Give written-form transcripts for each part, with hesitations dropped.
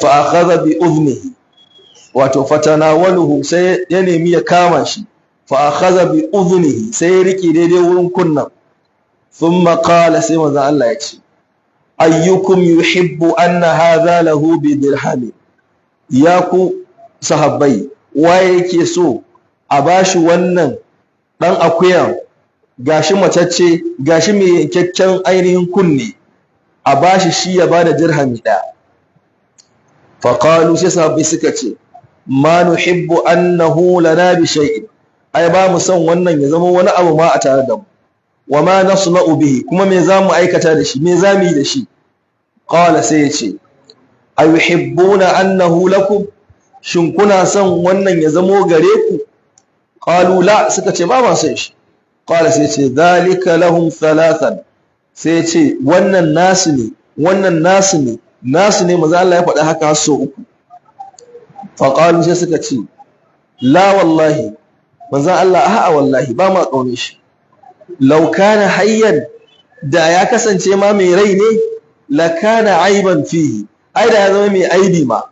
fa akhadha bi udhnihi, wato fatanawaluhu sai ya nemi ya kama shi, fa akhadha bi udhnihi sai ya riki daidai wurin kunnan. Thumma qala, sai manzo Allah ya ce ayyukum yuhibbu anna hadha lahu bi dirham, ya ku sahabbai waye yake so a bashi wannan dan akuyan, gashi macacce, gashi mai yankakken ainihin kunne, a bashi shi ya bada dirhami ɗaya. Faƙalu, sai sahabbai suka ce ma nuhibbu annahu lana bi shay'in, ai ba mu son wannan ya zama wani abu ma a tare da mu, wa ma nasna'u bihi, kuma me za mu aikata da shi, me za mu yi da shi. Qala, sai ya ce ayuhibbuna annahu lakum, shin kuna son wannan ya zamo gare ku? Qalu la, suka ce ba ma son shi. Qala, sai ce dhalika lahum thalathan, sai ce wannan nasu ne, wannan nasu ne, nasu ne. Manzo Allah ya faɗa haka so uku. Faqalu, sai suka ce la wallahi, manzo Allah a'a wallahi ba ma kaune shi. Law kana hayyan, da ya kasance ma mai rai ne, la kana aiban fihi, ai da ya zama mai aibi ma.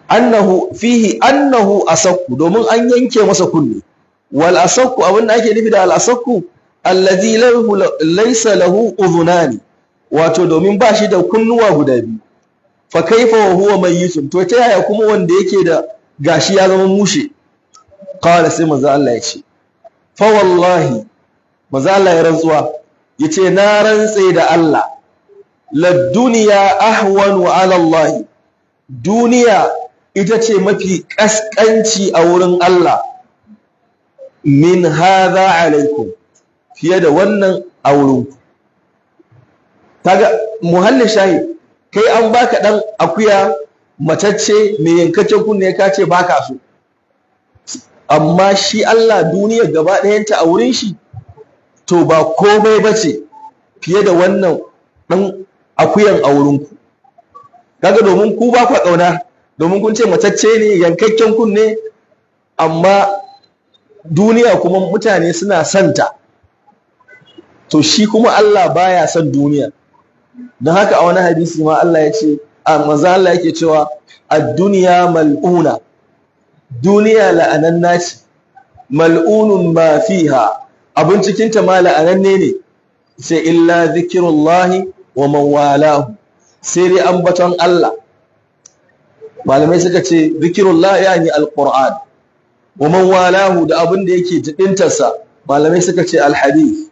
Annahu fihi annahu asakku, domin an yanke masa kunne. Wal asakku, abinda ake nufi da al asakku alladhi laysa lahu udhunani, wato domin ba shi da kunnuwa guda biyu. Fa kaifa wa huwa mayyitun, to ta yaya kuma wanda yake da gashi ya zama mushe? Qala, sai manzo Allah ya ce fa wallahi, manzo Allah ya rantsuwa yace na rantse da Allah, la dunya ahwanu ala Allah, duniya ita ce mafi kaskanci a wurin Allah, min hadha alaikum, fiye da wannan a wurinku. Kaga muhallin shahi, kai an baka dan akuya matacce mai yankaccen kunne ka ce baka so, amma shi Allah duniya gaba ɗayanta a wurin shi to ba komai bace fiye da wannan dan akuyan a wurinku. Kaga domin ku ba ku kauna, domin kun ce matacce ne yankakken kunne, amma duniya kuma mutane suna santa, to shi kuma Allah baya son duniya. Don haka a wani hadisi ma Allah ya ce, manzo Allah yake cewa ad-dunya mal'una, duniya la'ananna ce, mal'unun ma fiha, abin cikin ta ma la'ananne ne, sai illa zikrullahi wa man walahu, sai dai ambaton Allah. Malamai suka ce zikrullahi yani alquran, wa man walahu da abin da yake jidintarsa, malamai suka ce alhadith.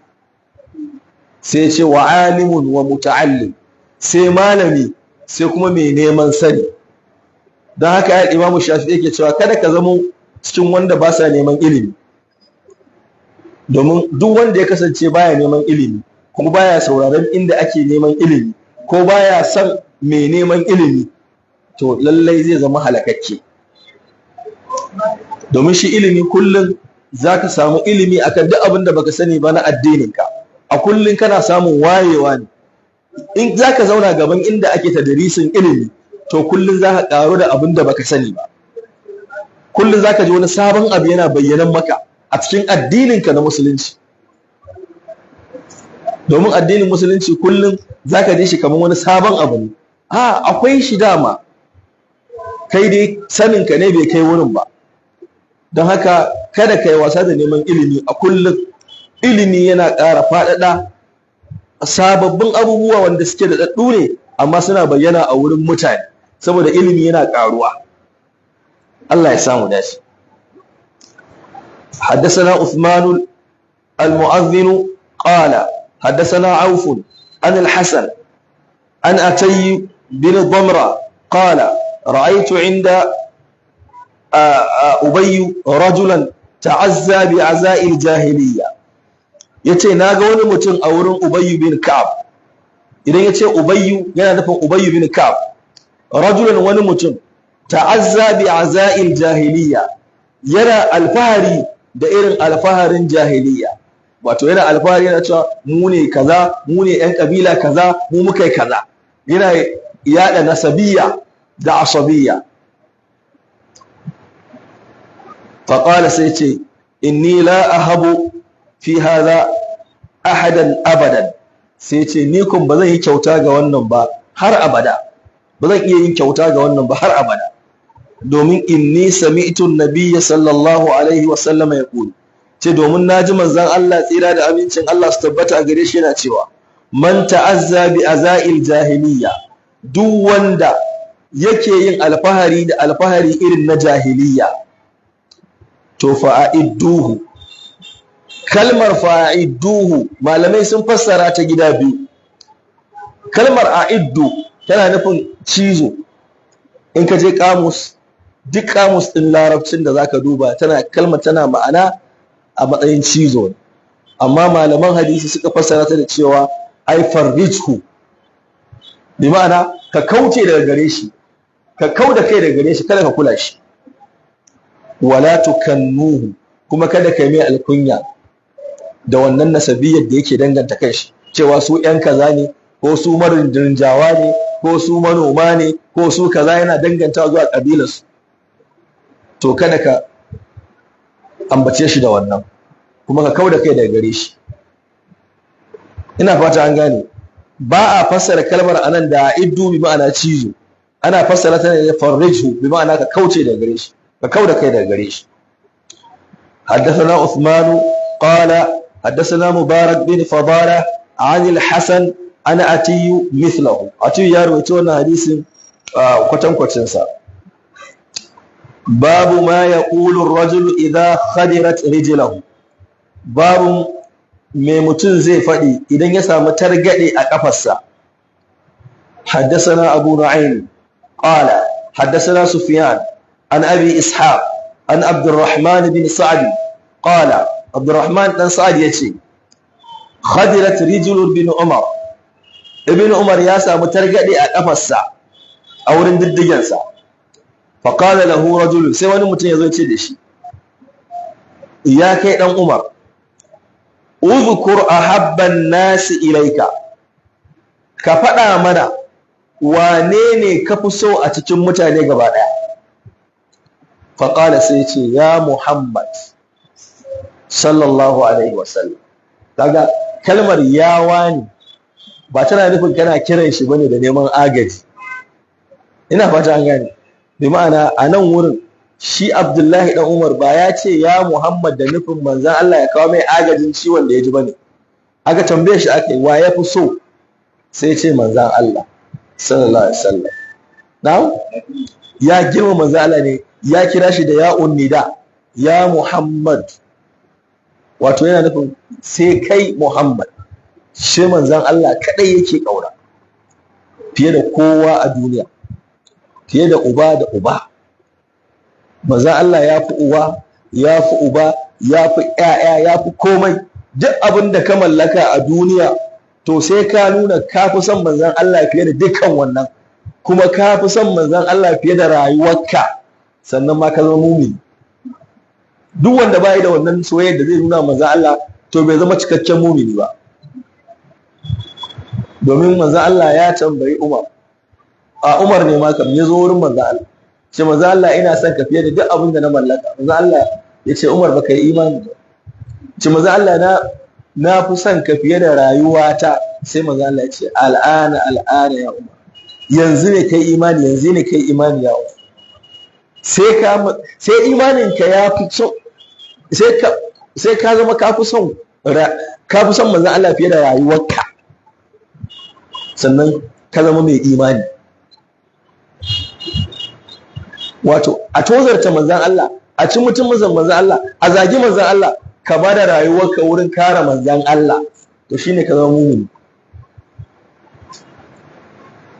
Sai ce wa alimun wa muta'allim, sai malami, sai kuma mai neman sani. Don haka ya Imam Shafi'i yake cewa kada ka zama cikin wanda ba sa neman ilimi, domin duk wanda ya kasance baya neman ilimi kuma baya sauraron inda ake neman ilimi ko baya son mai neman ilimi, to lallai zai zama halakakke. Domin shi ilimi kullum zaka samu ilimi akan duk abin da baka sani ba na addininka, a kullum kana samun wayewa ne. In zaka zauna gaban inda ake tadrisin ilimi, to kullum zaka karo da abin da baka sani ba. Kullum zaka ji wani sabon abu yana bayyanan maka a cikin addininka na musulunci. Domin addinin musulunci kullum zaka ji shi kamar wani sabon abu ne. Akwai shi dama, kai dai saninka ne bai kai wurin ba. Don haka kada ka yi wasa da neman ilimi a kullum. Ilimi yana ƙara faɗaɗa sababbin abubuwa wanda suke da ɗaɗɗu ne, amma suna bayyana a wurin mutane, saboda ilimi yana ƙaruwa. Allah ya samu dace. حدثنا عثمان المؤذن قال حدثنا عوف عن الحسن عن أتي بن ضمرة قال رأيت عند أبي رجلا تعزى بعزاء الجاهلية. yace naga wani mutum a wurin Ubayy bin Ka'ab. Idan yace Ubayy yana nufin Ubayy bin Ka'ab. Rajulan, wani mutum, ta'azza bi aza'il jahiliya, yana alfahari da irin alfaharin jahiliya. Wato yana alfahari yana cewa mu ne kaza, mu ne ƴan kabila kaza, mu muka yi kaza. Yana yada nasabiyya da asabiyya. Faqala, sai ce inni la ahabu fi hadha ahadan abadan, sai ce ni kun ba zan yi kyauta ga wannan ba har abada. ba zan iya yin kyauta ga wannan ba har abada domin inni sami'tu an-nabiyya sallallahu alaihi wa sallama yaqul ce domin naji manzon Allah tsira da amincin Allah su tabbata a gare shi yana cewa man ta'azza bi azail jahiliyya duk wanda yake yin alfahari da alfahari irin na jahiliyya to fa'idduhu. Kalmar fa'idduhu malamai sun fassara ta gida biyu. Kalmar a'iddu tana nufin cizo. In ka je kamus, duk kamus ɗin larabcin da zaka duba kalmar tana ma'ana a matsayin cizo. Amma malaman hadisi suka fassara ta da cewa ai farrijhu. Bi ma'ana ka kauce daga gare shi, ka kauda kai daga gare shi, kada ka kula shi. Wala tukannuhu, kuma kada ka mai alkunya da wannan nasabiyyar da yake danganta kai shi cewa su ƴan kaza ne ko su marinjawa ne ko su manoma ne ko su kaza, yana danganta zuwa kabilarsu. To kada ka ambace shi da wannan, kuma ka kauda kai daga gare shi. Ina fata an gane. Ba a fassara kalmar anan da iddu bi ma'ana cizo, ana fassara ta ne farrijhu bi ma'ana ka kauce daga gare shi, ka kauda kai daga gare shi. حدثنا عثمان قال حدثنا مبارك بن فضالة عن الحسن عن أتي مثله. أتي يروي تونا حديث كتم سا. باب ما يقول الرجل إذا خدرت رجله. باب mai mutum zai faɗi idan ya samu targaɗe a ƙafarsa. حدثنا أبو نعيم قال حدثنا سفيان عن أبي إسحاق عن عبد الرحمن بن سعد قال عبد الرحمن بن سعد يتي خدرت رجل بن عمر ابن عمر يا سامو ترغدي a kafarsa a wurin diddigensa فقال له رجل sai wani mutum yazo ce da shi ya kai dan Umar uzkur ahabban nasi ilaika, ka faɗa mana wane ne ka fi so a cikin mutane gaba ɗaya. Faƙala sai ce ya Muhammad sallallahu alaihi wasallam. Kaga kalmar ya wani ba tana nufin kana kiran shi bane da neman agaji. Ina fata an gane. Bi ma'ana a nan wurin shi Abdullahi dan Umar ba ya ce ya Muhammad da nufin manzon Allah ya kawo mai agajin ciwon da ya ji bane. Aka tambaye shi aka yi wa ya fi so, sai ce manzon Allah sallallahu alaihi wasallam. Na'am ya girma manzon Allah ne, ya kira shi da ya'un nida, ya Muhammad. Wato yana nufin sai kai Muhammad, shi manzon Allah kadai yake kaura fiye da kowa a duniya, fiye da uba da uba. Manzon Allah ya fi uwa, ya fi uba, ya fi ƴaƴa, ya fi komai. Duk abin da ka mallaka a duniya to sai ka nuna ka fi son manzon Allah fiye da dukkan wannan, kuma ka fi son manzon Allah fiye da rayuwarka, sannan ma ka zama mumini. Duk wanda bai da wannan soyayya da zai nuna manzon Allah to bai zama cikakken mumini ba. Domin manzon Allah ya tambayi Umar ne ma kam ya zo wurin manzon Allah, ce manzon Allah ina son ka fiye da duk abin da na mallaka. Manzon Allah ya ce Umar baka yi imani ba. Ce manzon Allah na fi son ka fiye da rayuwata. Sai manzon Allah ya ce al'ana ya Umar, yanzu ne kai imani, yanzu ne kai imani ya Umar. Sai imaninka ya fi so, sai ka zama ka fi son manzon Allah fiye da rayuwarka, sannan ka zama mai imani. Wato a tozarta manzon Allah, a ci mutumin manzon Allah, a zagi manzon Allah, ka ba da rayuwarka wurin kare manzon Allah, to shine ka zama mumini.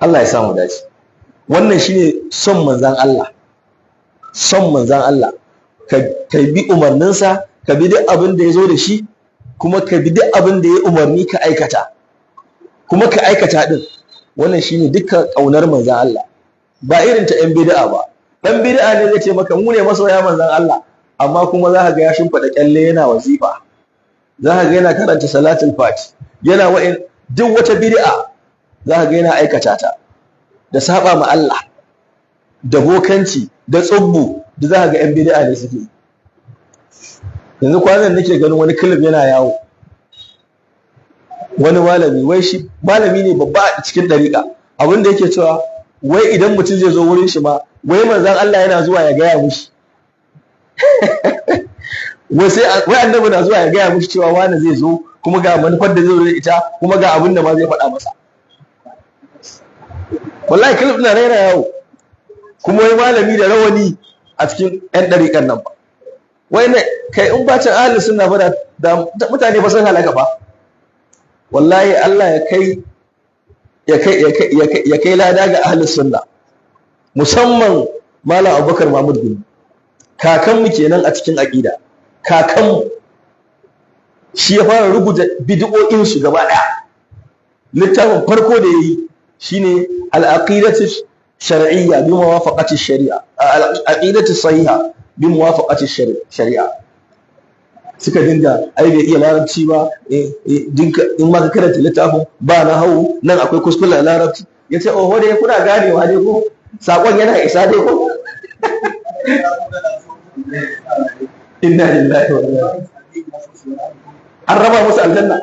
Allah ya samu dace. Wannan shine son manzon Allah. Son manzan Allah, ka bi umarninsa, ka bi duk abin da ya zo da shi, kuma ka bi duk abin da ya umarni ka aikata, kuma ka aikata din. Wannan shine dukkan ƙaunar manzan Allah, ba irin ta ƴan bid'a ba. Ɗan bid'a ne zai ce maka mu ne masoya manzan Allah, amma kuma za ka ga ya shimfiɗa kyalle yana wazifa, za ka ga yana karanta salatul fati, yana duk wata bid'a za ka ga yana aikata ta da saba ma Allah, da bokanci, da tsubbu, da za ka ga 'yan bid'a ne suke. Yanzu kwanan nake ganin wani clip yana yawo, wani malami, wai shi malami ne babba a cikin dariƙa, abin da yake cewa wai idan mutum zai zo wurin shi ma wai manzon Allah yana zuwa ya gaya mushi wai annabi na zuwa ya gaya mushi cewa wani zai zo kuma ga manufar da zai zo da ita kuma ga abin da ma zai faɗa masa. Wallahi kilif na raina yawo kuma wai malami da rawani a cikin 'yan ɗariƙan nan ba. Wai ne kai in bacin ahalin sunna ba da mutane ba sun halaka ba. Wallahi Allah ya kai lada ga ahalin sunna, musamman Malam Abubakar Mahmud Gumi, kakanmu kenan a cikin aƙida. Kakanmu shi ya fara rubuta bid'o'in su gaba ɗaya. Littafin farko da yayi shine al-aqidatu shar'iyya bi muwafaqati shari'a, al-aqidatu sahiha bi muwafaqati shari'a. Suka dinga ai bai iya larabci ba, dinka in ma ka karanta littafin ba na hawu nan akwai kuskuren larabci. Yace oho dai kuna ganewa dai ko sakon yana isa dai ko. Inna lillahi wa inna ilaihi. An raba musu aljanna.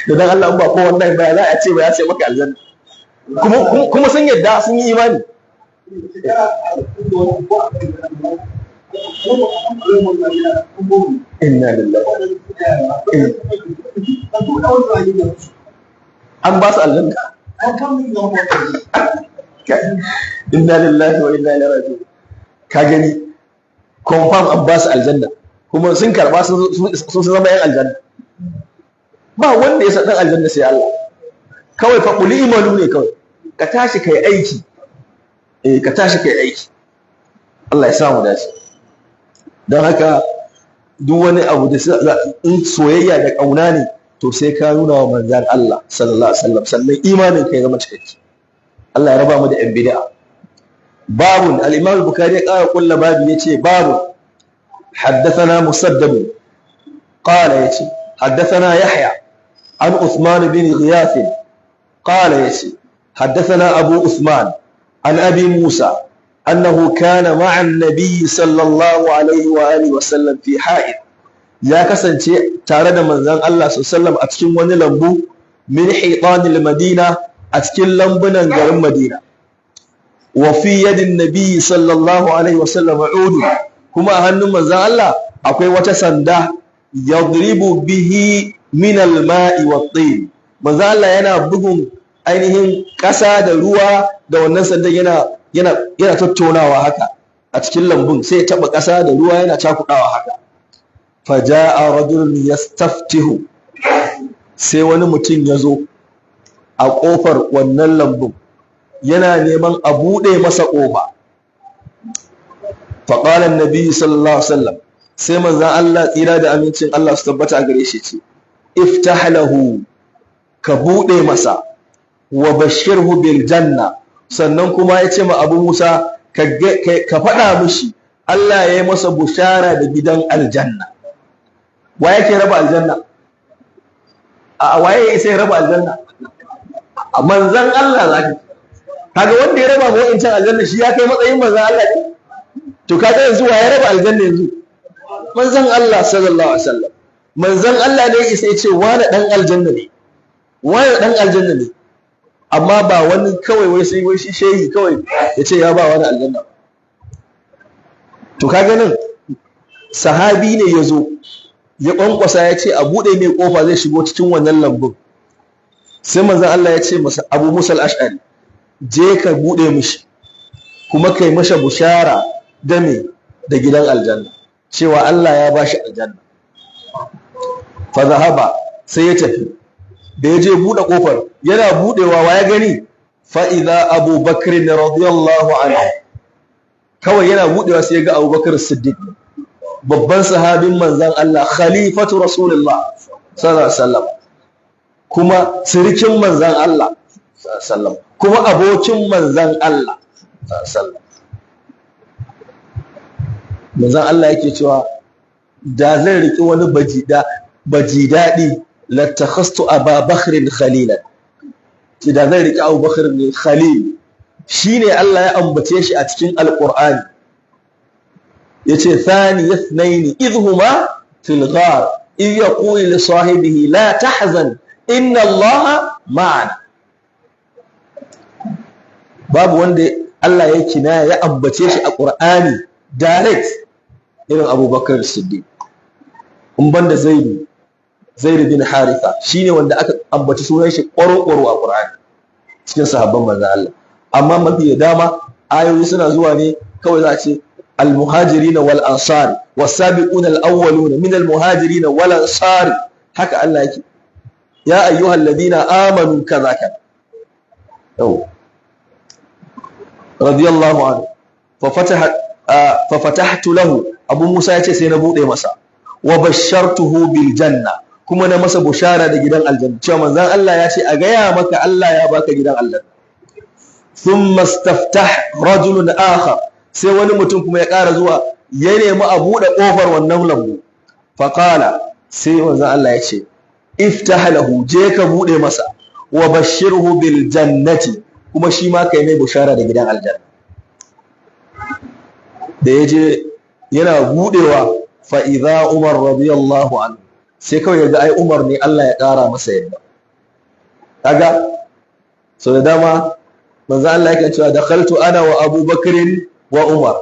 Da dan Allah ba ko wannan ba za a ce ba ya ce maka aljanna. Kuma sun yadda sun yi imani. Inna lillahi. An ba su aljanna. Inna lillahi wa inna ilaihi raji'un. Ka gani confirm an ba su aljanna kuma sun karba sun zama yan aljanna. Ba wanda ya san dan aljanna sai Allah. Kawai fa qul imanu ne kawai. Ka tashi kai aiki. Ka tashi kai aiki. Allah ya samu dace. Don haka duk wani abu da in soyayya da kauna ne to sai ka nuna wa manzan Allah sallallahu alaihi wasallam sannan imanin ka ya zama cikakke. Allah ya raba mu da yan bid'a. Babun al-Imam al-Bukhari ya ƙara kulla babu yace babu haddathana Musaddad qala yace haddathana Yahya an Uthman bin Ghiyath qala yace haddathana Abu Uthman an Abi Musa أنه كان مع النبي صلى الله عليه وآله وسلم في حائط يا كسنتي تارد من ذن الله صلى الله عليه وسلم أتكلم ون لمبو من حيطان المدينة أتكلم لمبنا غير المدينة وفي يد النبي صلى الله عليه وسلم عود كما أهل من ذن الله أقوى وتسنده يضرب به من الماء والطين من ذن الله ينا بقوم ainihin ƙasa da ruwa da wannan sandan yana tattaunawa haka a cikin lambun sai ya taɓa ƙasa da ruwa yana cakuɗawa haka. Faja'a rajulun yastaftihu, sai wani mutum ya zo a ƙofar wannan lambun yana neman a buɗe masa ƙofa. Faƙalan Nabi sallallahu alaihi wasallam, sai manzon Allah tsira da amincin Allah su tabbata a gare shi ce, iftah lahu, ka buɗe masa. Wa bashirhu bil janna, sannan kuma ya ce ma Abu Musa ka faɗa mishi Allah ya yi masa bushara da gidan aljanna. Wa yake raba aljanna? A waye ya sai raba aljanna? A manzan Allah zaki. Kaga wanda ya raba wa'incan aljanna shi ya kai matsayin manzan Allah ne? To kaga yanzu wa ya raba aljanna yanzu? Manzan Allah sallallahu alaihi wasallam. Manzan Allah ne ya ce wani dan aljanna ne. Wani dan aljanna ne. Amma ba wani kawai wai sai wai shi shehi kawai ya ce ya ba wani aljanna. To kaga nan sahabi ne ya zo ya kwankwasa ya ce a buɗe mai ƙofa zai shigo cikin wannan lambun. Sai manzon Allah ya ce masa Abu Musa al-Ash'ari, je ka buɗe mishi kuma kai masa bushara da me da gidan aljanna cewa Allah ya bashi aljanna. Fa zahaba, sai ya tafi. Da ya je buɗe ƙofar yana buɗewa wa ya gani fa'iza Abu Bakr radiyallahu anhu, kawai yana buɗewa sai ya ga Abu Bakr Siddiq, babban sahabin manzan Allah, khalifatu Rasulullah sallallahu alaihi wasallam, kuma sirikin manzan Allah sallallahu alaihi wasallam, kuma abokin manzan Allah sallallahu alaihi wasallam. Manzan Allah yake cewa da zai riki wani baji daɗi latakhastu Aba Bakrin khalilan, da zai riki Abu Bakr ne khalil. Shine Allah ya ambace shi a cikin Alqur'ani yace thani yathnaini idhuma fil ghar idh yaqulu li sahibihi la tahzan inna Allaha ma'ana. babu wanda Allah ya kinaya ya ambace shi a Qur'ani direct irin Abubakar Siddiq in banda Zaid bin Haritha shine wanda aka ambaci sunan shi ƙwaro-ƙwaro a Qur'ani cikin sahabban manzon Allah. Amma mafi da dama ayoyi suna zuwa ne kawai za a ce al-muhajirin wal ansar was-sabiqun al-awwalun min al-muhajirin wal ansar, haka Allah yake ya ayyuhal ladina amanu kaza kaza. Radiyallahu anhu fa fatahtu lahu, Abu Musa yace sai na bude masa, wa bashartuhu bil janna, kuma na masa bushara da gidan aljanna, cewa manzon Allah ya ce a gaya maka Allah ya baka gidan aljanna. Thumma istaftah rajulun akhar, sai wani mutum kuma ya ƙara zuwa ya nemi a buɗe ƙofar wannan lambu. Faqala, sai manzon Allah ya ce iftah lahu, je ka buɗe masa, wa bashirhu bil jannati, kuma shi ma kai mai bushara da gidan aljanna. Da ya je yana buɗewa, fa idza Umar radiyallahu anhu, sai kawai ya ga ai Umar ne Allah ya ƙara masa yadda. Kaga so da dama manzo Allah yake cewa dakhaltu ana wa Abu Bakr wa Umar,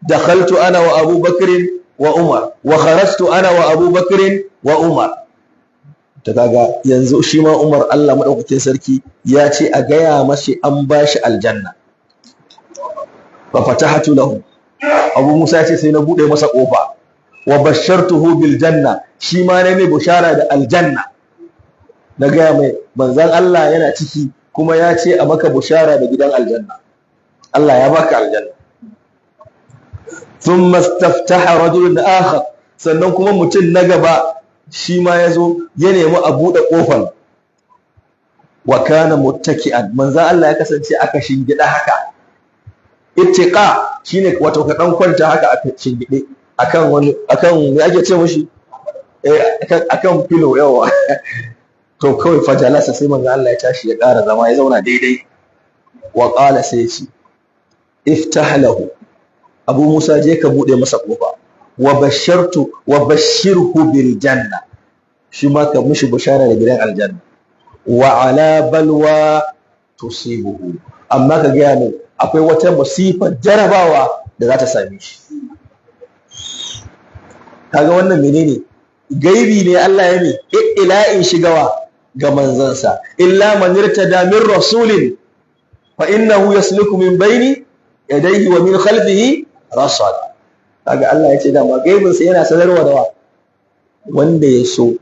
dakhaltu ana wa Abu Bakr wa Umar, wa kharajtu ana wa Abu Bakr wa Umar. Ta kaga yanzu shi ma Umar Allah madaukakin sarki ya ce a gaya mashi an bashi aljanna. Fa fatahatu lahu, Abu Musa ya ce sai na bude masa kofa, wa bashartuhu bil janna, shi ma ne mai bushara da aljanna. Na gaya mai manzon Allah yana ciki kuma ya ce a maka bushara da gidan aljanna, Allah ya baka aljanna. Thumma istaftaha rajulun akhar, sannan kuma mutum na gaba shi ma ya zo ya nemi a buɗe ƙofar. Wa kana muttaki'an, manzon Allah ya kasance aka shingida haka. Ittiqa shine wato ka dan kwanta haka aka shingide akan wani, akan me ake ce mishi, akan pillow yawa. To kawai fajalasa, sai manzo Allah ya tashi ya ƙara zama ya zauna daidai. Wa qala, sai ya ce iftah lahu, Abu Musa je ka bude masa kofa, wa bashirhu bil janna, shi ma ka mishi bishara da gidan aljanna. Wa ala balwa tusibuhu, amma ka ga mai akwai wata musifar jarabawa da za ta same shi. Kaga wannan menene? Gaibi ne Allah ya ne ila'in shigawa ga manzansa. Illa man irtada min rasulin fa innahu yasluku min baini yadayhi wa min khalfihi rasad. Kaga Allah ya ce dama gaibin sa yana sanarwa da wanda ya so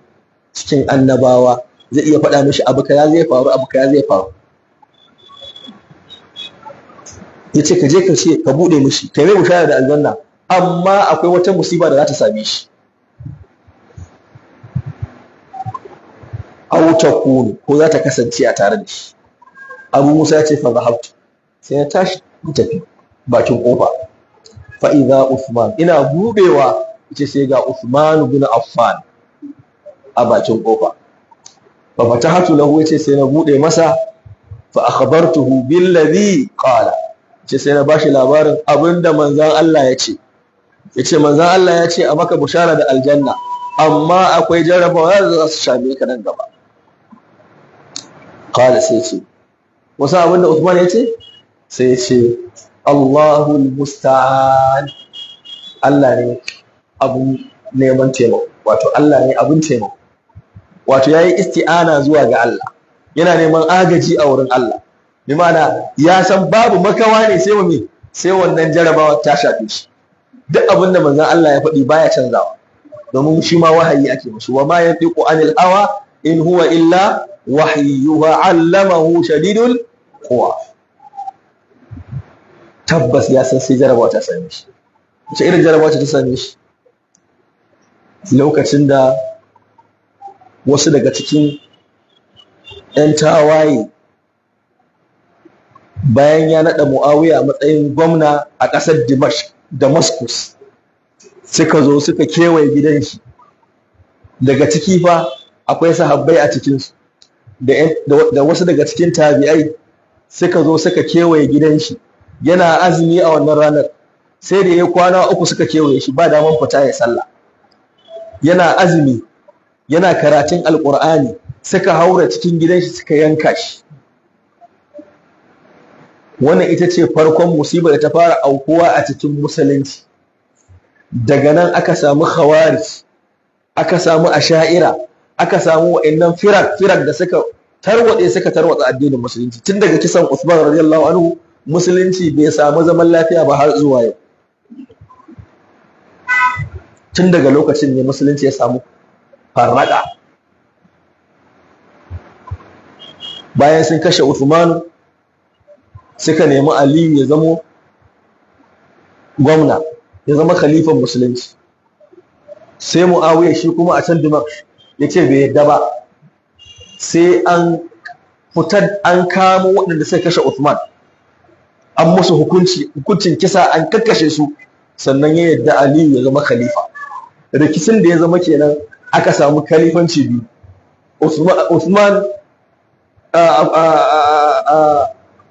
cikin annabawa, zai iya faɗa mishi abu kaza zai faru, abu kaza zai faru. Yace ka je ka ce ka bude mishi, kai mai bushara da aljanna, amma akwai wata musiba da za ta same shi. Aw takunu, ko za ta kasance a tare da shi. Abu Musa ya ce fa zahabtu, sai ya tashi mu tafi bakin kofa. Fa idza Uthman, ina budewa yace sai ga Uthman ibn Affan a bakin kofa. Fa fatahatu lahu, yace sai na bude masa, fa akhbartuhu billadhi qala, yace sai na bashi labarin abinda manzon Allah ya ce. Yace manzon Allah ya ce a maka bushara da aljanna, amma akwai jarabawa da za su shame ka nan gaba. Qala, sai ce wasu abinda Uthman ya ce, sai ya ce Allahul musta'an, Allah ne abun neman taimako, wato Allah ne abun taimako, wato yayi isti'ana zuwa ga Allah, yana neman agaji a wurin Allah. Bi ma'ana ya san babu makawa ne sai wannan jarabawa ta shafe shi. Duk abin da manzon Allah ya faɗi baya canzawa, domin shi ma wahayi ake musu. Wa ma yantiqu anil hawa in huwa illa wahyuha, allamahu shadidul quwa. Tabbas ya san sai jarabawa ta same shi. Wace irin jarabawa ta same shi? Lokacin da wasu daga cikin 'yan tawaye, bayan ya naɗa Muawiya a matsayin gwamna a ƙasar Damascus, suka zo suka kewaye gidan shi. Daga ciki fa akwai sahabbai a cikinsu, da wasu daga cikin tabi'ai suka zo suka kewaye gidan shi. Yana azumi a wannan ranar, sai da ya kwana 3 suka kewaye shi, ba daman fita ya sallah. Yana azumi, yana karatun alƙur'ani, suka haura cikin gidan shi suka yanka shi. wannan ita ce farkon musibar da ta fara aukuwa a cikin musulunci. Daga nan aka samu khawarij, aka samu asha'ira, aka samu wa'annan firak da suka tarwatsa addinin musulunci. Tun daga kisan Usman radiyallahu anhu musulunci bai samu zaman lafiya ba har zuwa yau. Tun daga lokacin ne musulunci ya samu farraka. Bayan sun kashe Uthman, suka nemi Aliyu ya zama gwamna, ya zama khalifan musulunci. Sai Muawiya shi kuma a can Dimashq ya ce bai yadda ba, sai an kamo waɗanda suka kashe Uthman, an musu hukuncin kisa, an kakkashe su, sannan ya yadda Aliyu ya zama khalifa. Rikicin da ya zama kenan aka samu khalifanci biyu. Uthman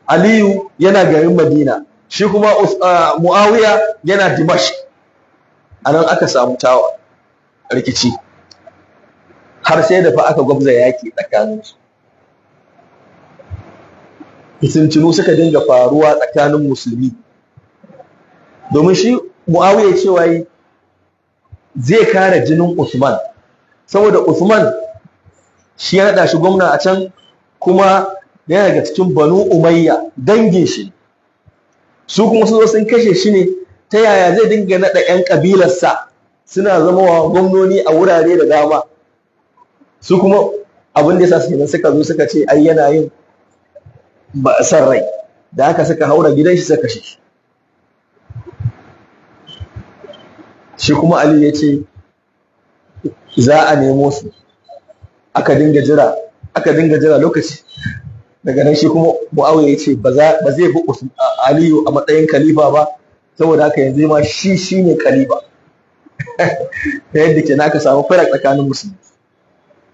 Aliyu yana garin Madina, shi kuma Muawiya yana Dimashq. Anan aka samu tawa rikici har sai da fa aka gwabza yaki tsakaninsu. Fitintinu suka dinga faruwa tsakanin musulmi, domin shi Muawiya cewa zai kare jinin Uthman, saboda Uthman shi ya naɗa shi gwamna a can, kuma yana daga cikin Banu Umayya, dangin shi. Su kuma su zo sun kashe shi ne, ta yaya zai dinga naɗa 'yan ƙabilarsa suna zama wa gwamnoni a wurare da dama. Su kuma abin da ya sa suka zo suka ce ai yana yin san rai, da haka suka haura gidan shi suka kashe shi. Shi kuma Ali ya ce za a nemo su, aka dinga jira lokaci. Daga nan shi kuma Muawiya ya ce ba zai bi Aliyu a matsayin khalifa ba, saboda haka yanzu ma shi ne khalifa. Ta yadda ke aka samu farak tsakanin musulmi.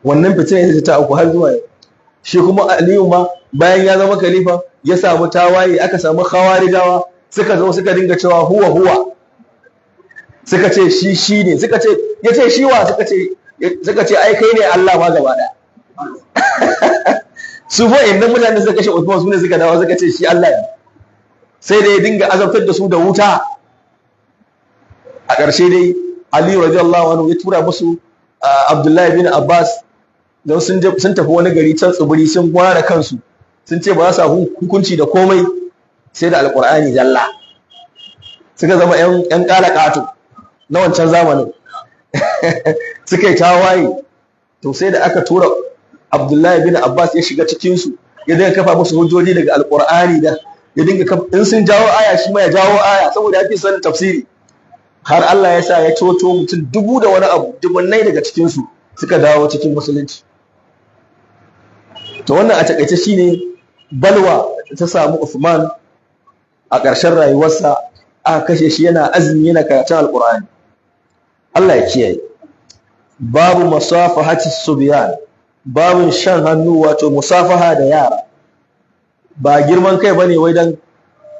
Wannan fitina ita ta auku har zuwa yau. Shi kuma Aliyu ma bayan ya zama khalifa ya samu tawaye, aka samu khawarijawa suka zo suka dinga cewa huwa, suka ce shi ne, suka ce ya ce shi wa, suka ce ai kai ne Allah ma gaba daya. Su fa inda mutane suka kashe Uthman su ne suka dawo suka ce shi Allah ne, sai da ya dinga azabtar da su da wuta. A ƙarshe dai Ali radiyallahu anhu ya tura musu Abdullahi bin Abbas, don sun tafi wani gari can tsibiri, sun gwara kansu, sun ce ba za su hukunci da komai sai da Alƙur'ani zalla. Suka zama 'yan ƙato na wancan zamanin. Suka yi tawaye, to sai da aka tura Abdullahi bin Abbas ya shiga cikinsu, ya dinga kafa musu hujjoji daga Alƙur'ani, da ya dinga in sun jawo aya shi ma ya jawo aya, saboda ya fi sanin tafsiri. Har Allah ya sa ya coto mutum 1000 da wani abu, dubunnai daga cikinsu suka dawo cikin musulunci. To wannan a takaice shine balwa ta samu Uthman a ƙarshen rayuwarsa, aka kashe shi yana azumi yana karatun Alƙur'ani. Allah ya kiyaye. Babu musafahati subyan, babun shan hannu, wato musafaha da yara. Ba girman kai bane wai dan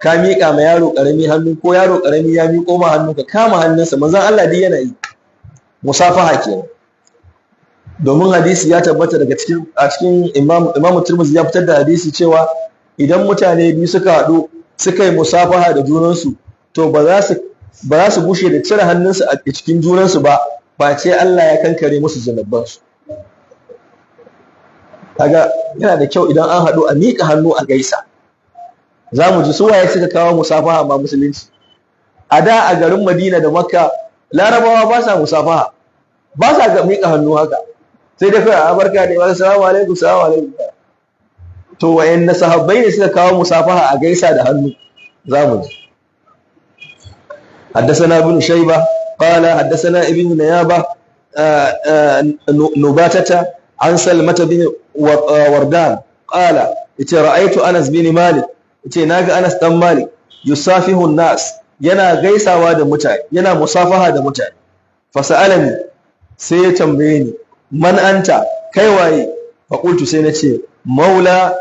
ka miƙa ma yaro ƙarami hannu, ko yaro ƙarami ya miƙo ma hannu ka kama hannunsa. Manzon Allah dai yana yi musafaha kenan, domin hadisi ya tabbata daga cikin Imam Tirmidhi ya fitar da hadisi cewa idan mutane biyu suka haɗu suka yi musafaha da junansu, to ba za su bushe da cire hannunsu a cikin junansu ba ce Allah ya kankare musu zunubansu. Kaga yana da kyau idan an haɗu a miƙa hannu a gaisa. Za mu ji suwaye suka kawo musafaha ma musulunci. A da a garin Madina da Makka, Larabawa ba sa musafaha, ba sa ga miƙa hannu haka, sai dai kawai a barka da yawa, salamu alaikum, salamu alaikum. To wayanna sahabbai ne suka kawo musafaha a gaisa da hannu. Za mu ji. حدثنا ابن شيبة قال حدثنا ابن نيابة نباتة عن سلمة بن وردان قال رأيت أنس بن مالك ناقة أنس بن مالك يصافح الناس yana gaisawa da mutane, yana musafaha da mutane. Fasa'alani, sai ya tambaye ni, man anta, kai waye? Faƙultu, sai na ce, maula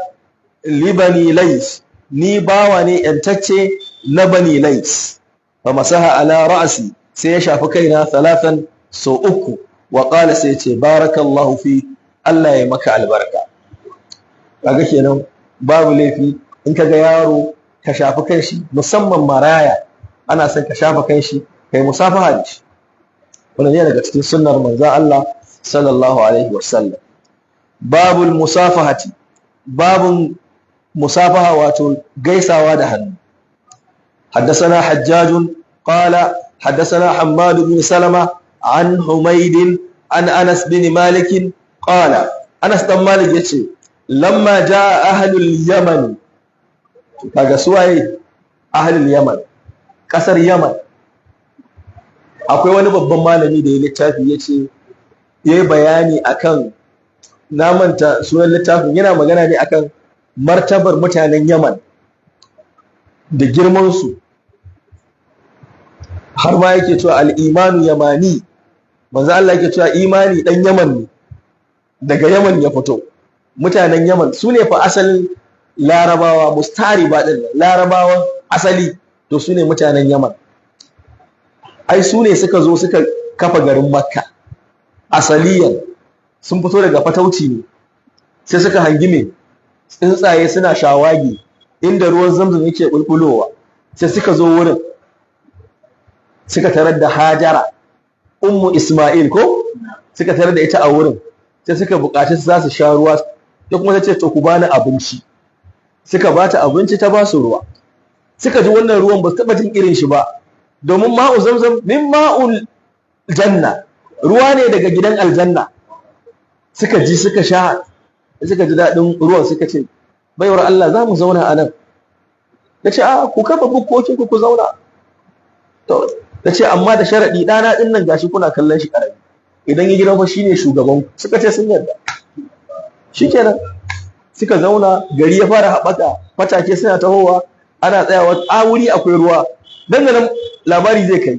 libani lais, ni bawa ne ‘yantacce na bani lais. Fa masaha ala ra'asi, sai ya shafi kaina 3 sau 3, wa ƙala, sai ce, barakallahu fi, Allah ya maka albarka. Kaga kenan babu laifi in kaga yaro ka shafi kanshi, musamman maraya ana son ka shafa kanshi kai musafaha da shi. wannan ne daga cikin sunnar manzo Allah sallallahu alaihi wasallam. babul musafahati, babun musafaha wato gaisawa da hannu. حدثنا حجاج قال حدثنا حماد بن سلمة عن حميد عن أنس بن مالك قال أنس بن مالك يقول لما جاء أهل اليمن، kaga suwaye ahlul yaman, kasar yaman. akwai wani babban malami da ya littafi yayi bayani akan, na manta sunan littafin, yana magana ne akan martabar mutanen yaman da girman su, har ma yake cewa al-imanu yamani, manzo Allah yake cewa imani dan yaman ne, daga yaman ya fito. mutanen yaman su ne fa asalin larabawa, mustariba din larabawan asali, to su ne mutanen yaman. ai su ne suka zo suka kafa garin makka asaliyan, sun fito daga fatauci ne, sai suka hangi me tsuntsaye suna shawagi inda ruwan zamzam yake bulbulowa, sai suka zo wurin suka tarar da hajara ummu isma'il ko suka tarar da ita a wurin, sai suka buƙaci su za su sha ruwa, ta kuma ta ce to ku bani abinci. suka bata abinci, ta ba su ruwa. suka ji wannan ruwan ba su taɓa jin irin shi ba, domin ma'u zamzam min ma'ul janna, ruwa ne daga gidan aljanna. suka ji suka sha, suka ji daɗin ruwan, suka ce baiwar Allah za mu zauna a nan. ta ce a ku kafa bukkokin ku zauna. to ta ce amma da sharaɗi, ɗana ɗin nan gashi kuna kallon shi ƙarami, idan ya girma fa shine shugaban. suka ce sun yarda. shikenan suka zauna, gari ya fara haɓaka, fatake suna tahowa, ana tsayawa a wuri akwai ruwa, nan da nan labari zai kai.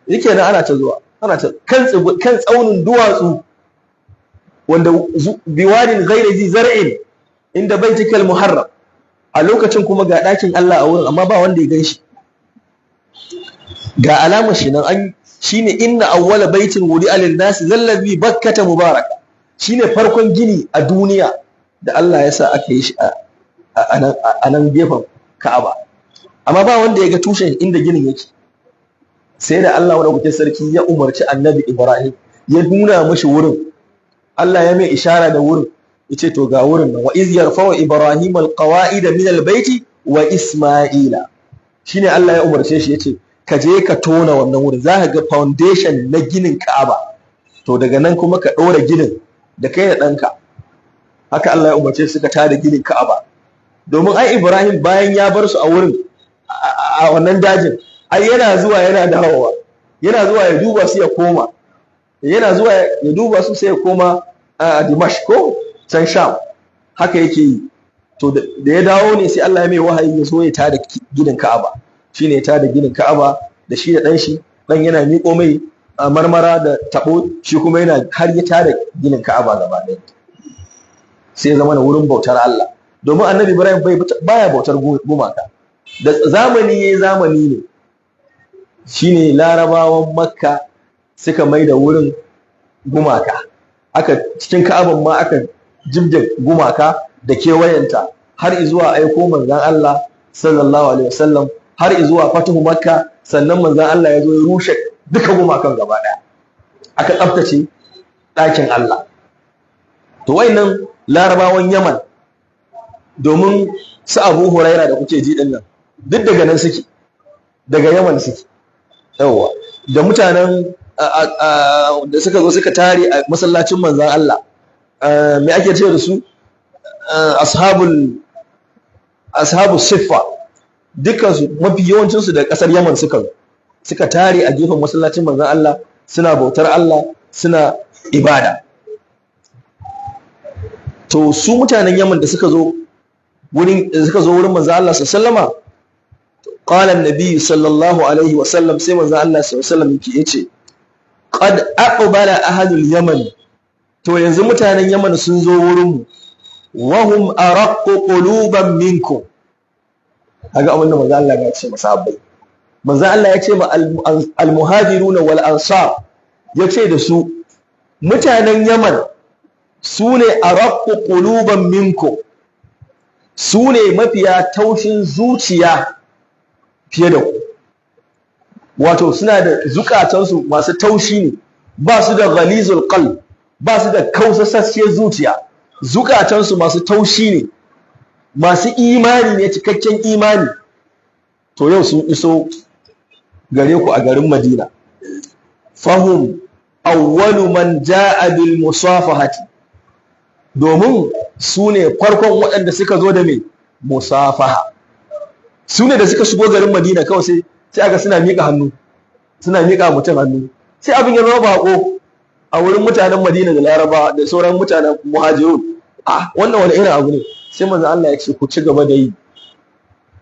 yake nan ana ta zuwa, ana ta kan tsaunin duwatsu, wanda biwadin ghairi zi zar'in inda baitikal muharram. a lokacin kuma ga ɗakin Allah a wurin, amma ba wanda ya gan shi. ga alamar shi nan, an shine inna awwala baitin wudi'a lin-nasi lallazi bakkata mubaraka, shine farkon gini a duniya da Allah ya sa aka yi shi a nan gefen Ka'aba, amma ba wanda ya ga tushen inda ginin yake. sai da Allah madaukakin sarki ya umarci Annabi Ibrahim, ya nuna mashi wurin. Allah ya mai ishara da wurin, yace to ga wurin nan, wa iz yarfa'u Ibrahim alqawa'ida min albayti wa Isma'ila. shine Allah ya umarce shi, yace ka je ka tona wannan wurin, za ka ga foundation na ginin Ka'aba, to daga nan kuma ka ɗora ginin da kai da ɗanka. haka Allah ya umarce su ka tada ginin Ka'aba. domin ai Ibrahim bayan ya bar su a wurin, a wannan dajin, ai yana zuwa yana dawowa, yana zuwa ya duba su ya koma, yana zuwa ya duba su sai ya koma a Dimash ko can Sham. haka yake yi. to da ya dawo ne sai Allah ya mai wahayi ya zo ya tada ginin Ka'aba. shine ya tada ginin Ka'aba da shi da ɗan shi, ɗan yana miƙo mai marmara da taɓo, shi kuma yana har ya tada ginin Ka'aba gaba ɗaya. sai ya zama na wurin bautar Allah, domin Annabi Ibrahim baya bautar gumaka. da zamani yayi zamani ne, shine larabawan Makka suka mai da wurin gumaka. aka cikin Ka'aban ma aka jibda gumaka da kewayenta, har izuwa aiko manzon Allah sallallahu alaihi wasallam, har izuwa fatuhu Makka. sannan manzon Allah ya zo ya rushe duka gumakan gaba ɗaya, aka tsaftace ɗakin Allah. to wayannan larabawan Yaman, domin su Abu Huraira da kuke ji din nan, duk daga nan suke, daga Yaman suke. yawa da mutanen da suka zo suka tare a masallacin manzon Allah, me ake cewa da su, ashabu siffa, dukkan su mafi yawancin su da kasar Yaman suka tare a gefen masallacin manzon Allah, suna bautar Allah, suna ibada. to su mutanen Yaman da suka zo wurin manzon Allah sallallahu alaihi wasallama, qala an-nabi sallallahu alaihi wasallam, sai manzon Allah sallallahu alaihi wasallam yace qad aqbala ahlul yaman, to yanzu mutanen Yaman sun zo wurin mu, wa hum araqqu quluban minkum. kaga abin da manzon Allah ya ce masahabbai, manzon Allah ya ce ma al-muhajiruna wal ansar, ya ce da su mutanen Yaman su ne araqqu quluban minkum, su ne mafiya taushin zuciya fiye da ku, wato suna da zukatansu masu taushi ne, ba su da ghalizul qalb, ba su da kausasassiyar zuciya, zukatansu masu taushi ne, masu imani ne, cikakken imani. To yau sun iso gare ku a garin Madina. Fahum awwalu man ja'a bil musafahati, domin su ne farkon waɗanda suka zo da mai musafaha. Su ne da suka shigo garin Madina kawai sai aka suna miƙa hannu, suna miƙa mutum hannu, sai abin ya zama baƙo a wurin mutanen Madina da Laraba da sauran mutanen Muhajirun. Wannan wani irin abu ne? Sai manzo Allah ya ce ku ci gaba da yi.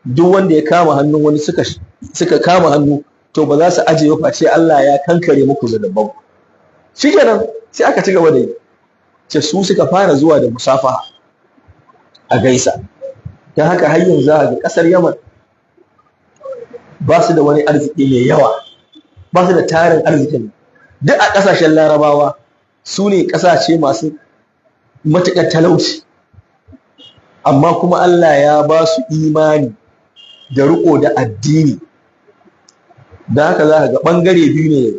Duk wanda ya kama hannun wani suka kama hannu, to ba za su ajiye ba face Allah ya kankare muku zunuban. Shikenan sai aka ci gaba da yi. Ce su suka fara zuwa da musafaha a gaisa. Dan haka har yanzu ga kasar Yaman ba su da wani arziki mai yawa, ba su da tarin arzikin. Duk a ƙasashen Larabawa su ne ƙasashe masu matuƙar talauci, amma kuma Allah ya ba su imani da riƙo da addini. Da haka za ka ga ɓangare biyu ne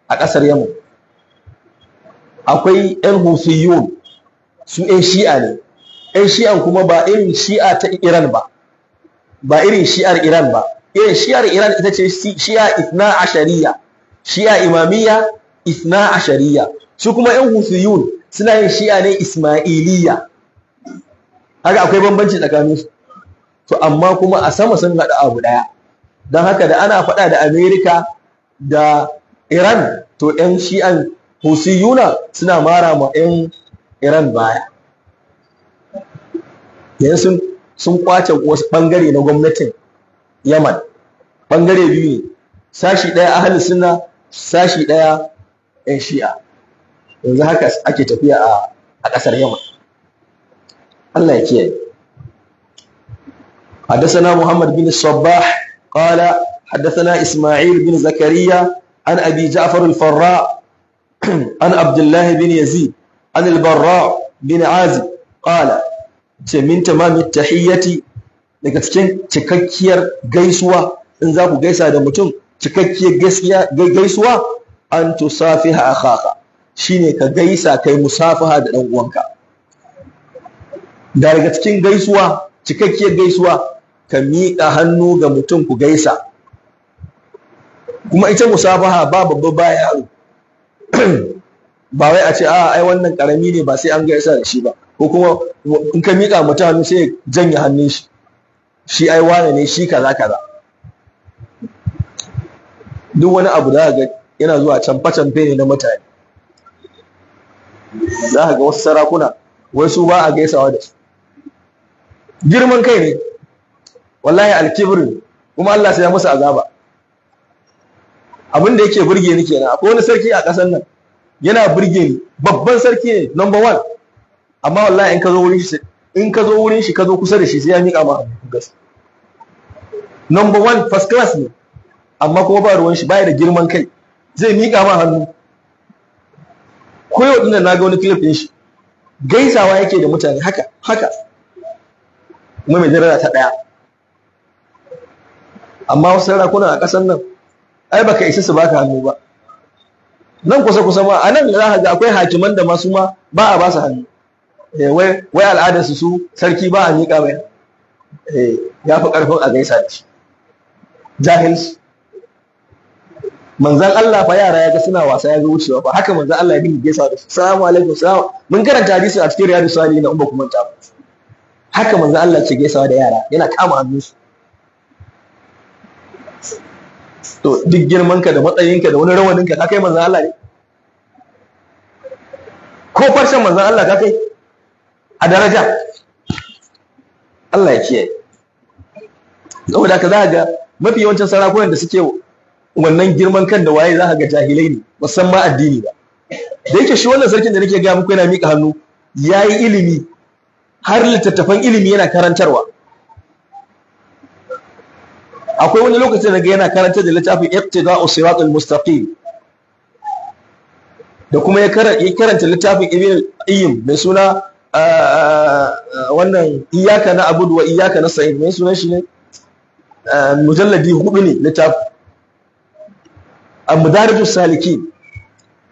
a ƙasar Yaman. Akwai 'yan Husiyun, su 'yan Shi'a ne. 'Yan Shi'an kuma ba irin Shi'a ta Iran ba, ba irin Shi'ar Iran ba. Irin Shi'ar Iran ita ce Shi'a Ithna Ashariya, Shi'a Imamiyya Ithna Ashariya. Su kuma 'yan Husiyun suna yin Shi'a ne Ismailiyya. Haka akwai bambanci tsakaninsu. To amma kuma a sama sun haɗu abu ɗaya. Don haka da ana faɗa da Amerika da Iran, to 'yan Shi'an Husiyuna suna mara ma 'yan Iran baya. Yanzu sun kwace wasu ɓangare na gwamnatin Yaman. Ɓangare biyu ne, sashi ɗaya Ahlus Sunna, sashi ɗaya 'yan Shi'a. Yanzu haka ake tafiya a ƙasar Yaman. Allah ya kiyaye. حدثنا محمد بن الصباح قال حدثنا إسماعيل بن زكريا عن أبي جعفر الفراء عن عبد الله بن يزيد عن البراء بن عازب قال من تمام التحية daga cikin cikakkiyar gaisuwa, in za ku gaisa da mutum cikakkiyar gaisuwa, an tusafiha akhaka, shine ka gaisa kai musafaha da dan uwanka. Daga cikin gaisuwa, cikakkiyar gaisuwa, ka miƙa hannu ga mutum ku gaisa. Kuma ita musafaha ba babba ba yaro. Ba wai a ce ai wannan karami ne ba sai an gaisa da shi ba, ko kuma in ka miƙa mutum hannu sai janye hannun shi ai wane ne shi kaza kaza. Duk wani abu da ga yana zuwa camfe ne na mutane. Za ka ga wasu sarakuna wai su ba a gaisawa da su. Girman kai ne, wallahi alkibir, kuma Allah sai ya musu azaba. Abin da yake burge ni kenan, akwai wani sarki a ƙasar nan yana burge ni, babban sarki ne, number 1, amma wallahi in ka zo wurin shi ka zo kusa da shi sai ya miƙa ma gas. Number 1 first class ne, amma kuma ba ruwan shi, baya da girman kai, zai miƙa ma hannu. Ko yau dinnan na ga wani clip din shi, gaisawa yake da mutane haka kuma mai daraja ta ɗaya. Amma wasu sarakuna a ƙasar nan ai baka isa su baka hannu ba. Nan kusa ma a nan za ka ga akwai hakiman da masu ma ba a ba su hannu. Wai al'adarsu su sarki ba a miƙa mai. Ya fi ƙarfin a gaisa da shi. Jahilci. Manzan Allah fa yara ya ga suna wasa ya ga wucewa ba, haka manzan Allah ya dinga gaisa da su. Assalamu alaikum, salam. Mun karanta hadisi a cikin Riyadus Salihin in ba ku manta ba. Haka manzan Allah ke gaisawa da yara, yana kama hannunsu. To duk girmanka da matsayinka da wani rawaninka ka kai manzan Allah ne? Ko farshen manzan Allah ka kai a daraja? Allah ya kiyaye. Saboda ka za ga mafi yawancin sarakunan da suke wannan girman kan da waye za ka ga jahilai ne, musamman addini ba. Da yake shi wannan sarkin da nake ga muku yana miƙa hannu, yayi ilimi, har littattafan ilimi yana karantarwa. Akwai wani lokacin da yana karantar da littafin Iqtida'us Siratal Mustaqim, da kuma ya karanta littafin Ibn Qayyim mai suna wannan iyaka na abudu wa iyaka na sa'id mai sunan shi ne mujalladi 4 ne littafi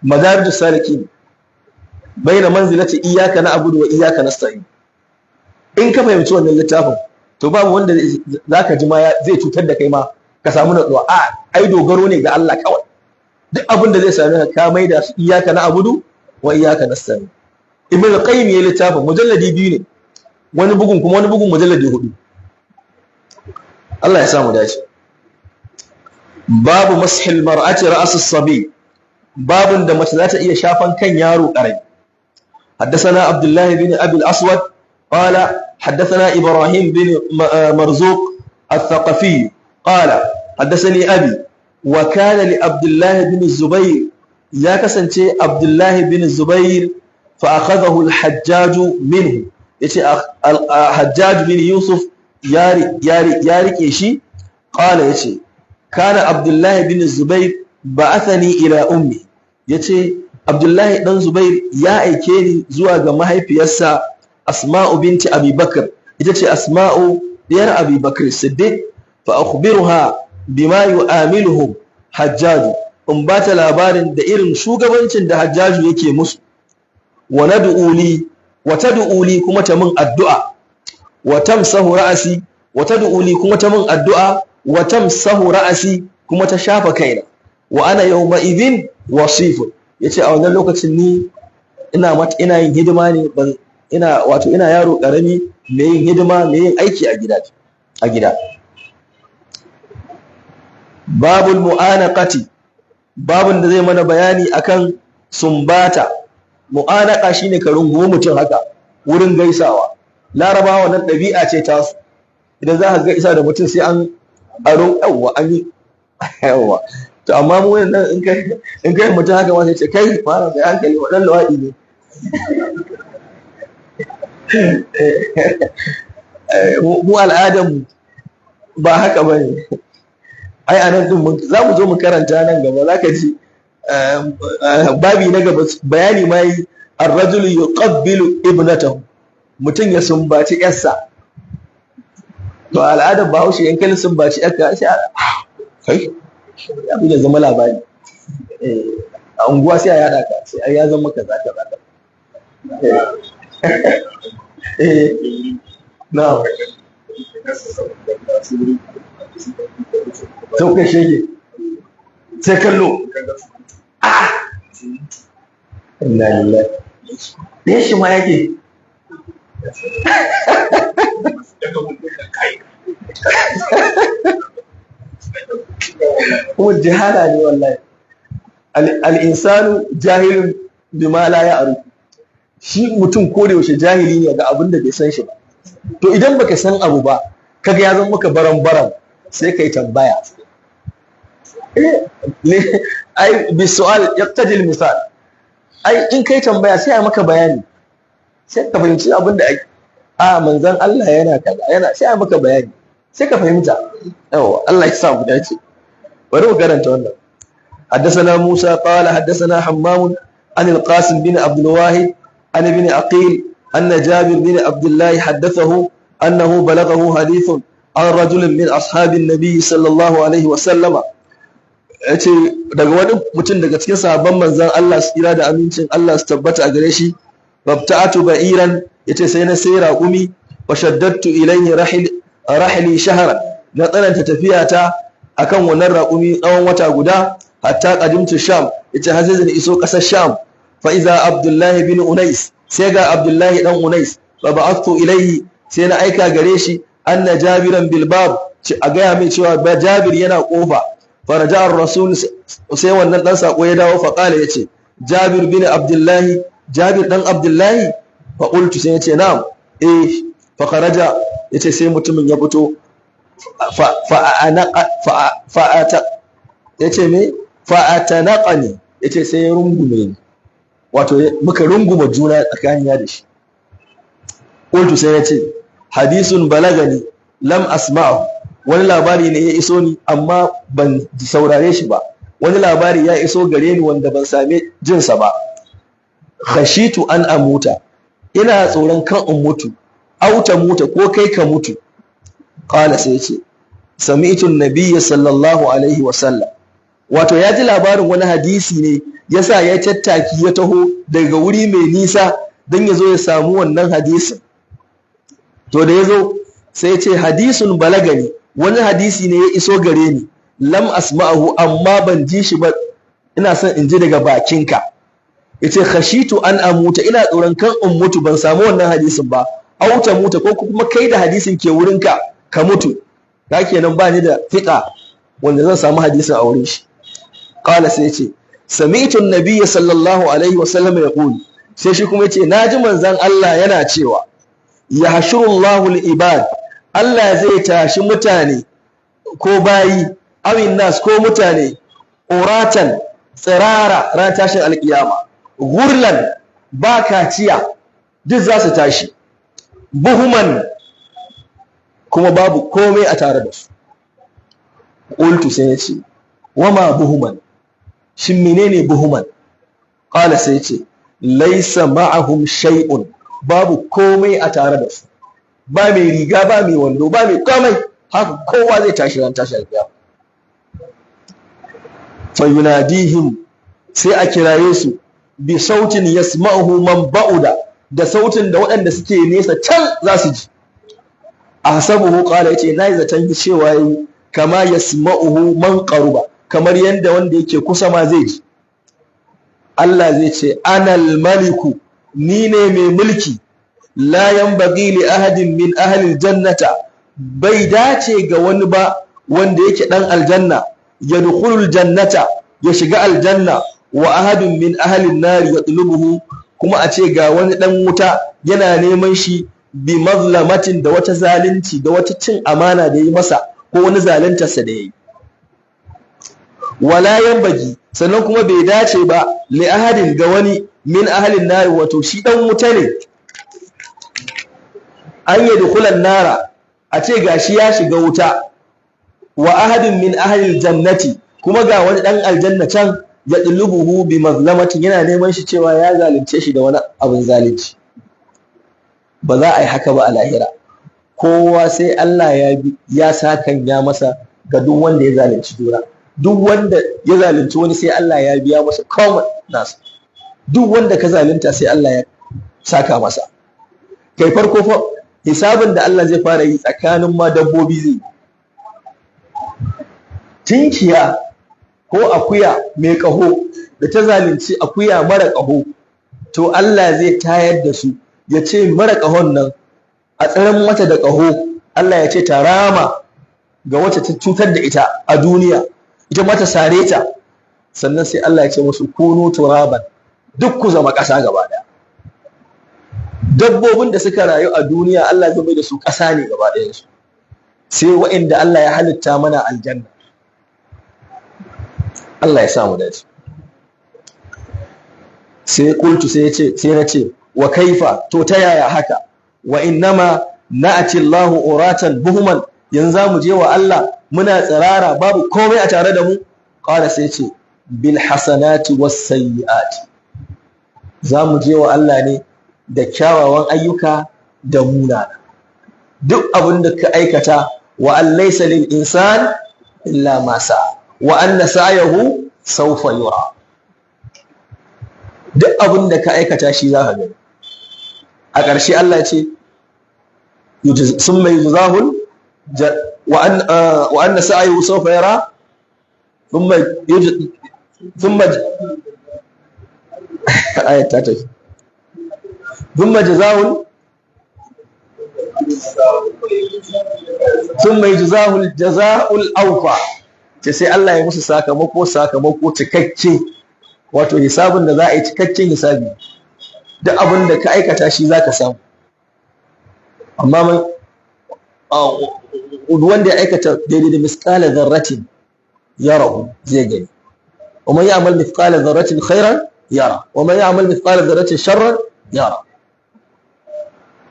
madarijus salikin baina manzilati iyaka na abudu wa iyaka na sa'id. In ka fahimci wannan littafin to babu wanda zaka ji ma zai cutar da kai ma ka samu natsuwa. Ai dogaro ne ga Allah kawai. Duk abin da zai same ka maida su iyaka na abudu wa iyaka na sa'id. Ibn al-Qayyim ya littafin mujalladi 2 ne, wani bugun mujalladi 4. Allah ya samu dace. Babu mashil mar'ati ra's as-sabi, babun da mace za ta iya shafan kan yaro ƙarami. حدثنا عبد الله بن أبي الأسود قال حدثنا إبراهيم بن مرزوق الثقفي قال حدثني أبي وكان لعبد الله بن الزبير يا كسنتي عبد الله بن الزبير فأخذه الحجاج منه. يتي حجاج بن يوسف ياري كيشي قال يتي كان عبد الله بن الزبير بعثني إلى أمي. يتي عبد الله بن زبير يا أيكيني زوا ga mahaifiyarsa Asma'u binti Abi Bakr, ita ce Asma'u diyar Abi Bakr Siddiq, fa akhbiruha bima yu'amiluhum Hajjaj, in ba ta labarin da irin shugabancin da Hajjaju yake musu. Wa tad'u li kuma ta min addu'a, wa tamsahu ra'si, wa tad'u li kuma ta min addu'a, wa tamsahu ra'si kuma ta shafa kaina. Wa ana yawma idhin wasifun, yace a wannan lokacin ni ina yin hidima ne, ina yaro karami mai yin hidima mai yin aiki a gida. Babul mu'anaqati, babun da zai mana bayani akan sumbata. Mu'anaqa shine ka rungumi mutum haka wurin gaisawa. Larabawa nan ɗabi'a ce ta su, idan za ka gaisa da mutum sai an yawwa an yi yawwa. To amma mu nan in kai mutum haka ma sai ce kai fara da hankali wadan lawadi ne. Mu al'adarmu ba haka ba ne. Ai a nan ɗin za mu zo mu karanta nan gaba za ka ji babi na gaba bayani ma yi ar-rajulu yuqabbilu ibnatahu, mutum ya sumbaci yarsa. To al'adar Bahaushe in kai sumbaci yarka sai kai ya zama labari. A unguwa sai a yada ka sai ai ya zama kaza kaza. Na sau kai shege sai kallo inna lillahi da shi ma yake kuma jihala ne wallahi. Al-insanu jahilun bima la ya'rif, shi mutum ko da yaushe jahili ne ga abin da bai san shi ba. To idan baka san abu ba kaga ya zama maka baran sai kai tambaya. Ai bi su'al yaqtadi al-misal, ai in kai tambaya sai a maka bayani, sai ka fahimci abin da ake manzon Allah yana kaza yana, sai a maka bayani sai ka fahimta. yawa Allah ya sa mu dace. bari mu karanta wannan. حدثنا موسى قال حدثنا حمام عن القاسم بن عبد الواحد عن ابن عقيل أن جابر بن عبد الله حدثه أنه بلغه حديث عن رجل من أصحاب النبي صلى الله عليه وسلم. yace daga wani mutum daga cikin sahabban manzon Allah tsira da amincin Allah su tabbata a gare shi, babta'atu ba'iran, yace sai na sai raqumi wa shaddadtu ilayhi rahli shahran, na tsananta tafiyata akan wannan raqumi tsawon wata guda, hatta qadimtu sham, yace har sai na iso kasar sham. Fa iza abdullahi bin unais, sai ga abdullahi dan unais, fa ba'athu ilayhi, sai na aika gare shi anna jabiran bil bab, a gaya mai cewa jabir yana kofa. Faraja ar-rasul, sai wannan dan sako ya dawo, fa qala yace jabir bin abdullahi, jabir dan abdullahi. Fa qultu, sai yace na'am fa kharaja, yace sai mutumin ya fito. Yace me fa atanaqani, yace sai ya rungume ni, wato muka runguma juna tsakanin da shi. Qultu, sai yace hadisun balagani lam asma'u, wani labari ne ya iso ni amma ban saurare shi ba, wani labari ya iso gare ni wanda ban same jinsa ba. Khashitu an amuta, ina tsoron kan in mutu aw ta muta ko kai ka mutu. Qala sai ce sami'tu an-nabiyya sallallahu alaihi wa sallam, wato ya ji labarin wani hadisi ne yasa ya tattaki ya taho daga wuri mai nisa don ya zo ya samu wannan hadisin. To da ya zo sai ya ce hadisun balagani, wani hadisi ne ya iso gare ni, lam asma'ahu amma ban ji shi ba, ina son in ji daga bakinka. Yace khashitu an amuta, ina tsoron kan in mutu ban samu wannan hadisin ba, aw ta muta ko kuma kai da hadisin ke wurinka ka mutu. Ka kenan ba ni da fiqa wanda zan samu hadisin a wurin shi. Qala sai yace sami'tu an-nabiyya sallallahu alaihi wa sallam yaqul, sai shi kuma yace naji manzon Allah yana cewa yahshurullahu al-ibad, Allah zai tashi mutane ko bayi awin nas ko mutane uratan tsirara ran tashin alkiyama, gurlan ba kaciya duk za su tashi, buhuman kuma babu komai a tare da su. Qultu sai ya ce wama buhuman, shin menene buhuman? Qala sai ya ce laisa ma'ahum shay'un, babu komai a tare da su, ba mai riga ba mai wando ba mai komai, haka kowa zai tashi ran tashi alkiyama. Fa yunadihim, sai a kiraye su bi sautin yasma'uhu man ba'uda, da sautin da waɗanda suke nesa can za su ji. Ahsabuhu qala, yace nayi zaton cewa yayi kama yasma'uhu man qaruba, kamar yanda wanda yake kusa ma zai ji. Allah zai ce anal maliku, ni ne mai mulki, la yanbaghi li ahadin min ahli aljannata, bai dace ga wani ba wanda yake dan aljanna, yadkhulul jannata, ya shiga aljanna, wa ahadun min ahli an-nar yatlubuhu, kuma a ce ga wani dan wuta yana neman shi bi mazlamatin, da wata zalunci da wata cin amana da yi masa ko wani zaluntarsa da yayi. Wala yanbaghi, sannan kuma bai dace ba li ahadin ga wani min ahli an-nar, wato shi dan wuta ne, an yadkhulan nara, a ce gashi ya shiga wuta, wa ahadin min ahli jannati, kuma ga wani dan aljanna can ya dulubuhu bi mazlamatin, yana neman shi cewa ya zalunce shi da wani abin zalunci. Ba za a yi haka ba a lahira, kowa sai Allah ya sakan ya masa ga duk wanda ya zalunci juna, duk wanda ya zalunci wani sai Allah ya biya masa komai nasa, duk wanda ka zalunta sai Allah ya saka masa. Kai farko fa hisabin da Allah zai fara yi tsakanin ma dabbobi zai, tinkiya ko akuya mai ƙaho da ta zalunci akuya mara ƙaho, to Allah zai tayar da su, ya ce mara ƙahon nan a tsiran mata da ƙaho, Allah ya ce ta rama ga wacce ta cutar da ita a duniya, ita mata sare ta, sannan sai Allah ya ce musu kunu turaban, duk ku zama ƙasa gaba ɗaya. Dabbobin da suka rayu a duniya Allah zai mai da su ƙasa ne gaba ɗayansu, sai wa'inda Allah ya halitta mana aljanna. Allah ya samu dace. Sai kultu sai na ce wa kaifa, to ta yaya haka? Wa innama na'ati Allahu uratan buhuman, yanzu mu je wa Allah muna tsirara babu komai a tare da mu. Qala sai ce bil hasanati was sayyiati, za mu je wa Allah ne da kyawawan ayyuka da munana. Duk abin da ka aikata, wa an laysa lil insan illa ma sa'a wa anna sa'yahu sawfa yura. Duk abin da ka aikata shi za ka gani. A ƙarshe Allah ya ce summa yujzahul wa anna sa'yahu sawfa yara thumma ayat ta tafi thumma jazahul jazaa'ul awfa, ce sai Allah ya musu sakamako cikakke, wato hisabin da za a yi cikakken hisabi. Duk abin da ka aikata shi za ka samu, amma wanda ya aikata daidai da misqala dharratin yarahu zai gani, wa man ya'mal mithqala dharratin khairan yara, wa man ya'mal mithqala dharratin sharran yara.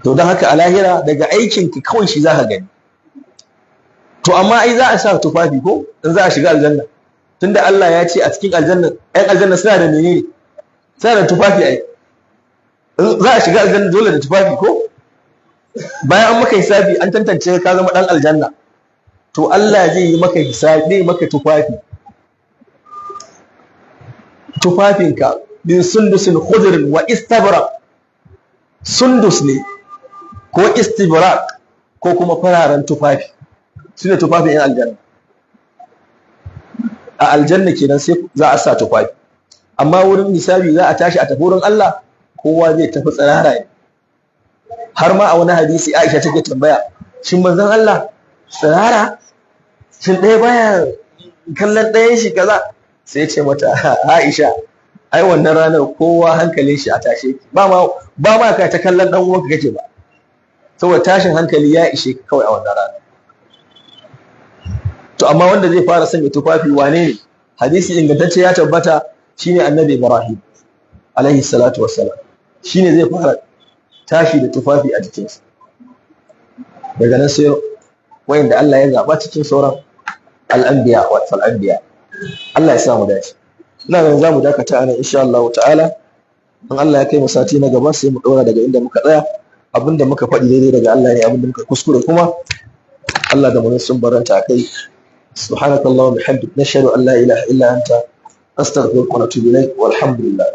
To don haka a lahira daga aikinka kawai shi za ka gani. To amma ai za a sa tufafi ko in za a shiga aljanna, tunda Allah ya ce a cikin aljanna ɗan aljanna suna da menene, suna da tufafi ai. za a shiga aljanna dole da tufafi ko bayan an maka hisabi an tantance ka zama dan aljanna to Allah zai yi maka hisabi maka tufafinka min sundusin khudrin wa istabrak, sundus ne ko istibrak ko kuma fararen tufafi sune tufafin yan aljanna. A aljanna kenan sai za a sa tufafi, amma wurin hisabi za a tashi a tafi wurin Allah kowa zai tafi tsirara ne. Har ma a wani hadisi Aisha take tambaya, shin manzon Allah tsirara, shin ɗaya baya kallon ɗayan shi kaza? Sai ce mata Aisha ai wannan ranar kowa hankalin shi a tashe ba ma ka ta kallon dan uwanka kake ba, saboda tashin hankali ya ishe ka kawai a wannan ranar. To amma wanda zai fara sanya tufafi wane ne? Hadisi ingantacce ya tabbata shine Annabi Ibrahim alaihi salatu wassalam, shine zai fara tashi da tufafi a jikinsa. Daga nan sai wayanda Allah ya zaba cikin sauran al-anbiya wa al-anbiya. Allah ya sa mu dace. Ina ganin zamu dakata anan insha Allah ta'ala. In Allah ya kai mu sati na gaba sai mu daura daga inda muka tsaya. Abinda muka faɗi daidai daga Allah ne, abinda muka kuskure kuma Allah da mu sun baranta akai. Subhanakallahumma bihamdika nashhadu an la ilaha illa anta astaghfiruka wa atubu ilaik walhamdulillah.